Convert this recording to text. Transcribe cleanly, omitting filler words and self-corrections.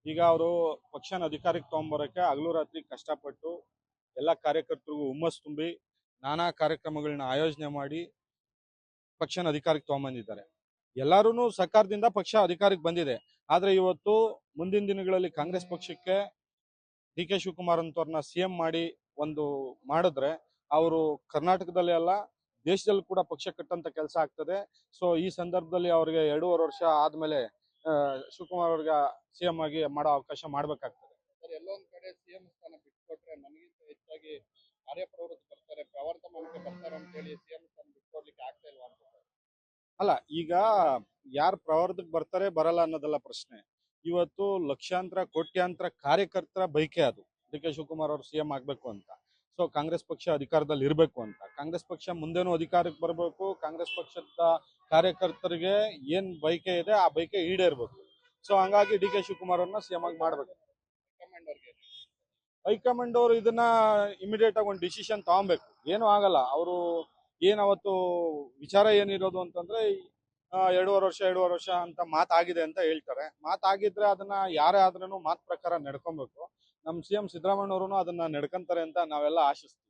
ಈಗ ಅವರು ಪಕ್ಷನ ಅಧಿಕಾರಕ್ಕೆ ತಗೊಂಬರಕ್ಕೆ ಹಗಲು ರಾತ್ರಿ ಕಷ್ಟಪಟ್ಟು ಎಲ್ಲ ಕಾರ್ಯಕರ್ತರಿಗೂ ಹುಮ್ಮಸ್ ತುಂಬಿ ನಾನಾ ಕಾರ್ಯಕ್ರಮಗಳನ್ನ ಆಯೋಜನೆ ಮಾಡಿ ಪಕ್ಷನ ಅಧಿಕಾರಕ್ಕೆ ತಗೊಂಬಂದಿದ್ದಾರೆ. ಎಲ್ಲರೂ ಸರ್ಕಾರದಿಂದ ಪಕ್ಷ ಅಧಿಕಾರಕ್ಕೆ ಬಂದಿದೆ. ಆದ್ರೆ ಇವತ್ತು ಮುಂದಿನ ದಿನಗಳಲ್ಲಿ ಕಾಂಗ್ರೆಸ್ ಪಕ್ಷಕ್ಕೆ ಡಿ ಕೆ ಶಿವಕುಮಾರ್ ಅಂತವ್ರನ್ನ ಸಿಎಂ ಮಾಡಿ ಒಂದು ಮಾಡಿದ್ರೆ ಅವರು ಕರ್ನಾಟಕದಲ್ಲಿ ಅಲ್ಲ ದೇಶದಲ್ಲಿ ಕೂಡ ಪಕ್ಷ ಕಟ್ಟಂತ ಕೆಲಸ ಆಗ್ತದೆ. ಸೊ ಈ ಸಂದರ್ಭದಲ್ಲಿ ಅವರಿಗೆ 2.5 ವರ್ಷ ಆದ್ಮೇಲೆ ಶಿವಕುಮಾರ್ ಅವ್ರಿಗೆ ಸಿಎಂ ಆಗಿ ಮಾಡೋ ಅವಕಾಶ ಮಾಡ್ಬೇಕಾಗ್ತದೆ. ಎಲ್ಲೊಂದ್ ಕಡೆ ಸಿಎಂ ಸ್ಥಾನ ಬಿಟ್ಕೊಟ್ರೆ ನನಗಿಂತ ಹೆಚ್ಚಾಗಿ ಕಾರ್ಯಪ್ರವೃತ್ತಿ ಬರ್ತಾರೆ, ಪ್ರವರ್ಧಮಾನಕ್ಕೆ ಬರ್ತಾರೆ ಅಂತ ಹೇಳಿ ಸಿಎಂ ಸ್ಥಾನ ಬಿಟ್ಕೊಡ್ಲಿಕ್ಕೆ ಆಗ್ತಾ ಇಲ್ವಾ ಅಂತ. ಅಲ್ಲ, ಈಗ ಯಾರು ಪ್ರವರ್ಧಕ್ಕೆ ಬರ್ತಾರೆ ಬರಲ್ಲ ಅನ್ನೋದಲ್ಲ ಪ್ರಶ್ನೆ. ಇವತ್ತು ಲಕ್ಷಾಂತರ ಕೋಟ್ಯಾಂತರ ಕಾರ್ಯಕರ್ತರ ಬೈಕೆ ಅದು ಡಿ ಕೆ ಶಿವಕುಮಾರ್ ಅವರು ಸಿಎಂ ಆಗ್ಬೇಕು ಅಂತ. ಸೊ ಕಾಂಗ್ರೆಸ್ ಪಕ್ಷ ಅಧಿಕಾರದಲ್ಲಿ ಇರಬೇಕು ಅಂತ. ಕಾಂಗ್ರೆಸ್ ಪಕ್ಷ ಮುಂದೇನು ಅಧಿಕಾರಕ್ಕೆ ಬರಬೇಕು. ಕಾಂಗ್ರೆಸ್ ಪಕ್ಷದ ಕಾರ್ಯಕರ್ತರಿಗೆ ಏನ್ ಬೈಕೆ ಇದೆ ಆ ಬೈಕೆ ಈಡೇರ್ಬೇಕು. ಸೊ ಹಂಗಾಗಿ ಡಿ ಕೆ ಶಿವಕುಮಾರ್ ಅವ್ರನ್ನ ಸಿಎಂ ಆಗಿ ಮಾಡ್ಬೇಕು. ಹೈಕಮಾಂಡ್ ಅವರು ಇದನ್ನ ಇಮಿಡಿಯೇಟ್ ಆಗಿ ಒಂದು ಡಿಸಿಷನ್ ತಗೊಬೇಕು. ಏನೂ ಆಗಲ್ಲ. ಅವರು ಅವತ್ತು ವಿಚಾರ ಏನಿರೋದು ಅಂತಂದ್ರೆ 2.5 ವರ್ಷ ಅಂತ ಮಾತಾಗಿದೆ ಅಂತ ಹೇಳ್ತಾರೆ. ಮಾತಾಗಿದ್ರೆ ಅದನ್ನ ಯಾರೇ ಆದ್ರೂ ಮಾತು ಪ್ರಕಾರ ನಡ್ಕೊಬೇಕು. ನಮ್ಮ ಸಿಎಂ ಸಿದ್ದರಾಮಯ್ಯ ಅವರು ಅದನ್ನ ನಡ್ಕೊಂತಾರೆ ಅಂತ ನಾವೆಲ್ಲ ಆಶಿಸ್ತೀವಿ.